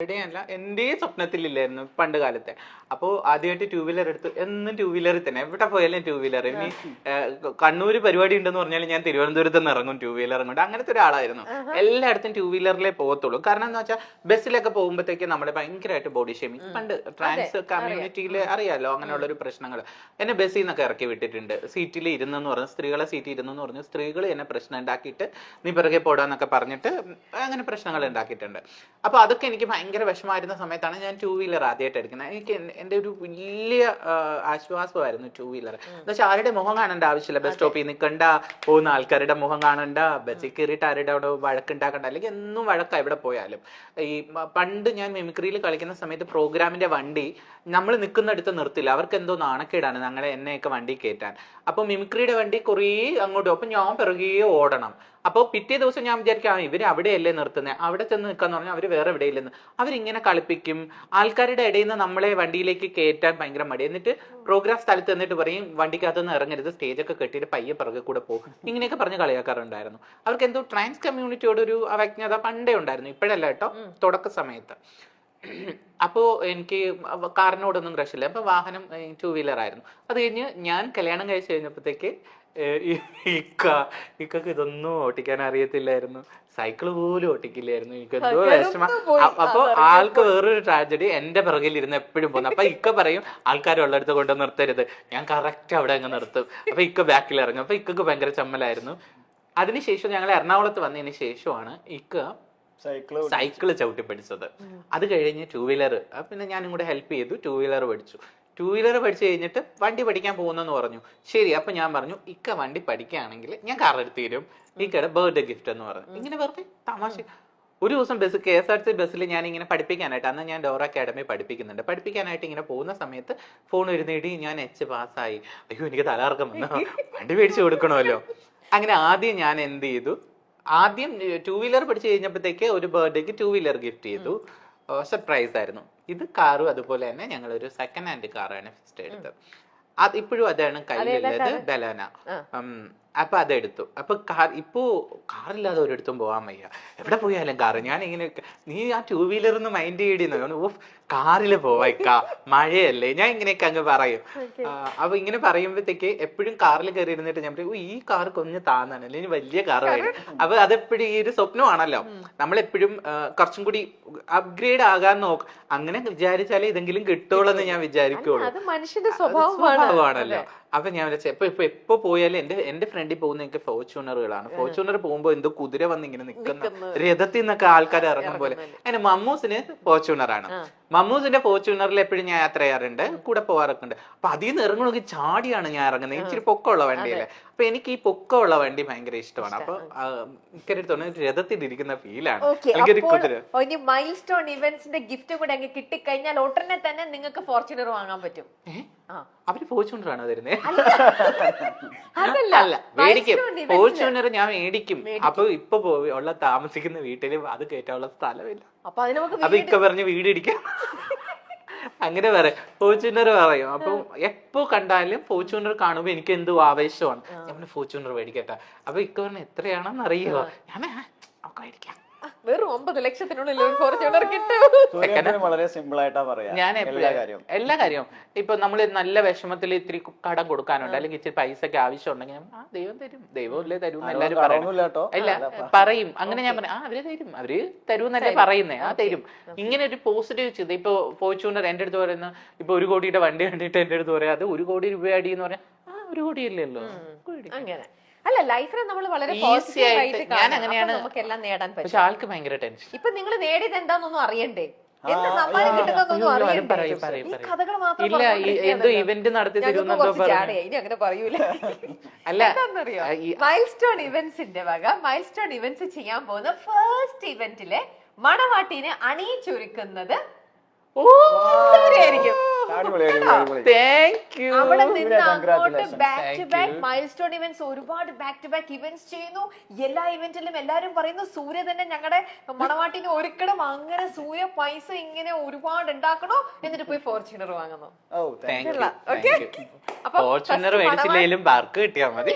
അല്ല എന്റെ സ്വപ്നത്തിലില്ലായിരുന്നു പണ്ട് കാലത്തെ. അപ്പോൾ ആദ്യമായിട്ട് ടൂ വീലർ എടുത്ത് എന്നും ടൂ വീലറിൽ തന്നെ എവിടെ പോയാലും ടൂ വീലർ. ഇനി കണ്ണൂര് പരിപാടി ഉണ്ടെന്ന് പറഞ്ഞാൽ ഞാൻ തിരുവനന്തപുരത്ത് നിന്ന് ഇറങ്ങും ടൂ വീലർ കൊണ്ട്. അങ്ങനത്തെ ഒരാളായിരുന്നു. എല്ലായിടത്തും ടൂ വീലറിലേ പോകത്തുള്ളൂ. കാരണം എന്താ വെച്ചാൽ ബസ്സിലൊക്കെ പോകുമ്പോഴത്തേക്ക് നമ്മളെ ഭയങ്കരമായിട്ട് ബോഡി ഷേമിങ് പണ്ട് ട്രാൻസ് കമ്മ്യൂണിറ്റിയിൽ അറിയാലോ അങ്ങനെയുള്ള ഒരു പ്രശ്നങ്ങൾ. എന്നെ ബസ്സിൽ നിന്നൊക്കെ ഇറക്കി വിട്ടിട്ടുണ്ട്. സീറ്റിൽ ഇരുന്നെന്ന് പറഞ്ഞു, സ്ത്രീകളെ സീറ്റിൽ ഇരുന്നെന്ന് പറഞ്ഞു, സ്ത്രീകൾ എന്നെ പ്രശ്നം ഉണ്ടാക്കിയിട്ട് നീ പിറകെ പോടാന്നൊക്കെ പറഞ്ഞിട്ട് അങ്ങനെ പ്രശ്നങ്ങൾ ഉണ്ടാക്കിയിട്ടുണ്ട്. അപ്പൊ അതൊക്കെ എനിക്ക് ഭയങ്കര വിഷമായിരുന്ന സമയത്താണ് ഞാൻ ടൂ വീലർ ആദ്യമായിട്ട് എടുക്കുന്നത്. എനിക്ക് എൻ്റെ ഒരു വലിയ ആശ്വാസമായിരുന്നു ടൂ വീലർ. എന്ന് വെച്ചാൽ ആരുടെ മുഖം കാണേണ്ട ആവശ്യമില്ല. ബസ് സ്റ്റോപ്പിൽ നിൽക്കണ്ട, പോകുന്ന ആൾക്കാരുടെ മുഖം കാണണ്ട, ബസ്സിൽ കയറിയിട്ട് ആരുടെ അവിടെ വഴക്കുണ്ടാക്കണ്ട, അല്ലെങ്കിൽ എന്നും വഴക്ക എവിടെ പോയാലും. ഈ പണ്ട് ഞാൻ മിമിക്രിയിൽ കളിക്കുന്ന സമയത്ത് പ്രോഗ്രാമിന്റെ വണ്ടി നമ്മൾ നിൽക്കുന്നിടത്ത് നിർത്തില്ല. അവർക്ക് എന്തോ നാണക്കേടാണ് ഞങ്ങളെ എന്നെയൊക്കെ വണ്ടി കയറ്റാൻ. അപ്പൊ മിമിക്രിയുടെ വണ്ടി കുറേ അങ്ങോട്ടും, അപ്പൊ ഞാൻ പിറകെ ഓടണം. അപ്പോൾ പിറ്റേ ദിവസം ഞാൻ വിചാരിക്കാം ഇവര് അവിടെയല്ലേ നിർത്തുന്നത്, അവിടെ ചെന്ന് നിൽക്കാന്ന് പറഞ്ഞാൽ അവര് വേറെ എവിടെയില്ലെന്ന്. അവരിങ്ങനെ കളിപ്പിക്കും. ആൾക്കാരുടെ ഇടയിൽ നിന്ന് നമ്മളെ വണ്ടിയിലേക്ക് കയറ്റാൻ ഭയങ്കര മടി. എന്നിട്ട് പ്രോഗ്രാം സ്ഥലത്ത് എന്നിട്ട് പറയും വണ്ടിക്കകത്തുനിന്ന് ഇറങ്ങരുത്, സ്റ്റേജൊക്കെ കെട്ടിയിട്ട് പയ്യെ പിറകെ കൂടെ പോകും. ഇങ്ങനെയൊക്കെ പറഞ്ഞ് കളിയാക്കാറുണ്ടായിരുന്നു. അവർക്ക് എന്തോ ട്രാൻസ് കമ്മ്യൂണിറ്റിയോട് ഒരു അവജ്ഞത പണ്ടേ ഉണ്ടായിരുന്നു, ഇപ്പോഴല്ല കേട്ടോ, തുടക്ക സമയത്ത്. അപ്പോ എനിക്ക് കാറിനോടൊന്നും ക്രഷില്ല. അപ്പൊ വാഹനം ടൂ വീലർ ആയിരുന്നു. അത് കഴിഞ്ഞ് ഞാൻ കല്യാണം കഴിച്ച് കഴിഞ്ഞപ്പോഴത്തേക്ക് ഇക്കക്ക് ഇതൊന്നും ഓട്ടിക്കാൻ അറിയത്തില്ലായിരുന്നു. സൈക്കിള് പോലും ഓട്ടിക്കില്ലായിരുന്നു. എനിക്ക് എന്തോ വിഷമം. അപ്പൊ ആൾക്ക് വേറൊരു ട്രാജഡി, എന്റെ പിറകിൽ ഇരുന്ന് എപ്പോഴും പോകുന്നു. അപ്പൊ ഇക്ക പറയും ആൾക്കാരുള്ളടത്ത് കൊണ്ട് നിർത്തരുത്. ഞാൻ കറക്റ്റ് അവിടെ അങ്ങ് നിർത്തും. അപ്പൊ ഇക്ക ബാക്കിൽ ഇറങ്ങും. അപ്പൊ ഇക്കക്ക് ഭയങ്കര ചമ്മലായിരുന്നു. അതിനുശേഷം ഞങ്ങൾ എറണാകുളത്ത് വന്നതിന് ശേഷമാണ് ഇക്ക സൈക്കിള് ചവിട്ടി പഠിച്ചത്. അത് കഴിഞ്ഞ് ടൂ വീലർ, പിന്നെ ഞാനും കൂടെ ഹെൽപ്പ് ചെയ്തു. ടൂ വീലർ പഠിച്ചു. ടൂ വീലർ പഠിച്ചു കഴിഞ്ഞിട്ട് വണ്ടി പഠിക്കാൻ പോകുന്നെന്ന് പറഞ്ഞു. ശരി, അപ്പൊ ഞാൻ പറഞ്ഞു ഇക്ക വണ്ടി പഠിക്കുകയാണെങ്കിൽ ഞാൻ കാർ എടുത്ത് തരും, ഇക്കയുടെ ബർത്ത്ഡേ ഗിഫ്റ്റ് എന്ന് പറഞ്ഞു. ഇങ്ങനെ വെറുതെ തമാശ. ഒരു ദിവസം ബസ് KSRTC ബസ്സിൽ ഞാൻ ഇങ്ങനെ പഠിപ്പിക്കാനായിട്ട്, അന്ന് ഞാൻ ഡോറ അക്കാഡമി പഠിപ്പിക്കുന്നുണ്ട്, പഠിപ്പിക്കാനായിട്ട് ഇങ്ങനെ പോകുന്ന സമയത്ത് ഫോൺ വരുന്നേടി ഞാൻ H പാസ്സായി. അയ്യോ എനിക്ക് തലകറക്കം വന്നു, വണ്ടി മേടിച്ചു കൊടുക്കണമല്ലോ. അങ്ങനെ ആദ്യം ഞാൻ എന്ത് ചെയ്തു, ആദ്യം ടൂ വീലർ പഠിച്ചു കഴിഞ്ഞപ്പോഴത്തേക്ക് ഒരു ബർത്ത്ഡേക്ക് ടൂ വീലർ ഗിഫ്റ്റ് ചെയ്തു. സർപ്രൈസ് ആയിരുന്നു. ഇത് കാറും അതുപോലെ തന്നെ ഞങ്ങളൊരു സെക്കൻഡ് ഹാൻഡ് കാറാണ് ഫസ്റ്റ് എടുത്തത്. അത് ഇപ്പോഴും അതാണ് കയ്യിലുള്ളത്, ബലാന. അപ്പൊ അതെടുത്തു. അപ്പൊ ഇപ്പോ കാറില്ലാതെ ഒരിടത്തും പോകാൻ വയ്യ, എവിടെ പോയാലും കാറ്. ഞാൻ ഇങ്ങനെ നീ ആ ടൂ വീലറിന്ന് മൈൻഡ് ചെയ്യണമെന്ന്, ഓഫ് കാറില് പോവാ, മഴയല്ലേ, ഞാൻ ഇങ്ങനെയൊക്കെ അങ്ങ് പറയും. അപ്പൊ ഇങ്ങനെ പറയുമ്പോഴത്തേക്ക് എപ്പോഴും കാറിൽ കയറി ഇരുന്നിട്ട് ഞാൻ പറയും ഈ കാർ കൊഞ്ഞ് താന്നാണ്, അല്ലെങ്കിൽ വലിയ കാർ വരും. അപ്പൊ അതെപ്പോഴും ഈ ഒരു സ്വപ്നമാണല്ലോ, നമ്മളെപ്പോഴും കുറച്ചും കൂടി അപ്ഗ്രേഡ് ആകാൻ നോക്കും. അങ്ങനെ വിചാരിച്ചാലേ ഇതെങ്കിലും കിട്ടുള്ളൂ എന്ന് ഞാൻ വിചാരിക്കുള്ളൂ. മനുഷ്യന്റെ സ്വഭാവമാണല്ലോ. അപ്പൊ ഞാൻ എപ്പോ പോയാലും എന്റെ ഫ്രണ്ടിൽ പോകുന്ന എനിക്ക് ഫോർച്യൂണറുകളാണ്. ഫോർച്യൂണർ പോകുമ്പോ എന്തോ കുതിര വന്ന് ഇങ്ങനെ നിൽക്കുന്ന രഥത്തിൽ നിന്നൊക്കെ ആൾക്കാർ ഇറങ്ങും പോലെ. അങ്ങനെ മമ്മൂസിന് ഫോർച്യൂണറാണ്. മമ്മൂസിന്റെ ഫോർച്യൂണറിൽ എപ്പോഴും ഞാൻ യാത്ര ചെയ്യാറുണ്ട്, കൂടെ പോകാറൊക്കെ ഉണ്ട്. അപ്പൊ അതിൽ നിന്ന് ഇറങ്ങണമെങ്കിൽ ചാടിയാണ് ഞാൻ ഇറങ്ങുന്നത്. ഇച്ചിരി പൊക്കമുള്ള വണ്ടിയല്ലേ. അപ്പൊ എനിക്ക് ഈ പൊക്കമുള്ള വണ്ടി ഭയങ്കര ഇഷ്ടമാണ്. അപ്പൊ എനിക്കൊരു രഥത്തിൽ ഇരിക്കുന്ന ഫീലാണ്. എനിക്കൊരു കുതിര. മൈൽ സ്റ്റോൺ ഇവന്റ്സിന്റെ ഗിഫ്റ്റ് കൂടെ അങ്ങ് കിട്ടിക്കഴിഞ്ഞാൽ ഉടനെ തന്നെ നിങ്ങൾക്ക് ഫോർച്യൂണർ വാങ്ങാൻ പറ്റും. അവര് ഫോർച്യൂണർ ആണോ തരുന്നത്? അല്ല, മേടിക്കും. ഫോർച്യൂണർ ഞാൻ മേടിക്കും. അപ്പൊ ഇപ്പൊ ഉള്ള താമസിക്കുന്ന വീട്ടില് അത് കയറ്റാനുള്ള സ്ഥലമില്ല. അപ്പൊ ഇക്ക പറഞ്ഞ് വീട് ഇടിക്കാം അങ്ങനെ പറയാം, ഫോർച്യൂണർ പറയും. അപ്പൊ എപ്പോ കണ്ടാലും ഫോർച്യൂണർ കാണുമ്പോ എനിക്ക് എന്തോ ആവേശമാണ്. ഞാൻ ഫോർച്യൂണർ മേടിക്കട്ടെ. അപ്പൊ ഇക്ക പറഞ്ഞ എത്രയാണെന്ന് അറിയുമോ? ഞാൻ ഒക്കെ മേടിക്കാം. വെറും 9 ലക്ഷത്തിനുള്ളിൽ ഫോർച്യൂണർ കിട്ടും. വളരെ സിമ്പിൾ ആയിട്ടാ പറയാ. ഞാൻ എല്ലാ കാര്യവും ഇപ്പൊ നമ്മള് നല്ല വിഷമത്തിൽ ഇത്തിരി കടം കൊടുക്കാനുണ്ട്, അല്ലെങ്കിൽ ഇച്ചിരി പൈസക്ക് ആവശ്യം ഉണ്ടെങ്കിൽ ദൈവം തരും, ദൈവമല്ലേ തരും എല്ലാരും പറയും. അങ്ങനെ ഞാൻ പറയാം അവര് തരും, അവര് തരുമെന്നല്ലേ പറയുന്നേ, തരും. ഇങ്ങനെ ഒരു പോസിറ്റീവ് ചെയ്ത് ഇപ്പൊ ഫോർച്യൂണർ എന്റെ അടുത്ത് പറയുന്ന ഇപ്പൊ 1 കോടിയുടെ വണ്ടി കണ്ടിട്ട് എന്റെ അടുത്ത് പറയാം അത് 1 കോടി രൂപ അടി എന്ന് പറഞ്ഞാൽ 1 കോടിയല്ലല്ലോ. അങ്ങനെ അല്ല, ലൈഫിൽ നമ്മൾ വളരെ പോസിറ്റീവായിട്ട് നമുക്ക് എല്ലാം നേടാൻ പറ്റും. പക്ഷെ ആൾക്ക് ഭയങ്കര ടെൻഷൻ. ഇപ്പൊ നിങ്ങൾ നേടിയത് എന്താണെന്നൊന്നും അറിയണ്ടേ, എന്ത് സമ്മാനം കിട്ടുന്നൊന്നും അറിയണ്ടേ. ഈ കഥകൾ മാത്രം എന്തോ ഇവന്റ് നടത്തി അങ്ങനെ പറയൂല. അല്ല, എന്താണെന്നറിയോ, മൈൽ സ്റ്റോൺ ഇവന്റ്സിന്റെ വക മൈൽ സ്റ്റോൺ ഇവന്റ്സ് ചെയ്യാൻ പോകുന്ന ഫസ്റ്റ് ഇവന്റിലെ മണവാട്ടിനെ അണിയിച്ചൊരുക്കുന്നത് അവിടെ നിന്ന് അങ്ങോട്ട് back to back milestone events, ഒരുപാട് ബാക്ക് ടു ബാക്ക് ഇവന്റ്സ് ചെയ്യുന്നു. എല്ലാ ഇവന്റിലും എല്ലാരും പറയുന്നു സൂര്യ തന്നെ ഞങ്ങളുടെ മണവാട്ടിനെ ഒരുക്കണം. അങ്ങനെ സൂര്യ പൈസ ഇങ്ങനെ ഒരുപാട് ഉണ്ടാക്കണോ, എന്നിട്ട് പോയി ഫോർച്യൂണർ വാങ്ങുന്നു. ഫോർച്യൂണർ മേടിച്ചില്ലെങ്കിലും ബാർക്ക് കിട്ടിയാൽ മതി.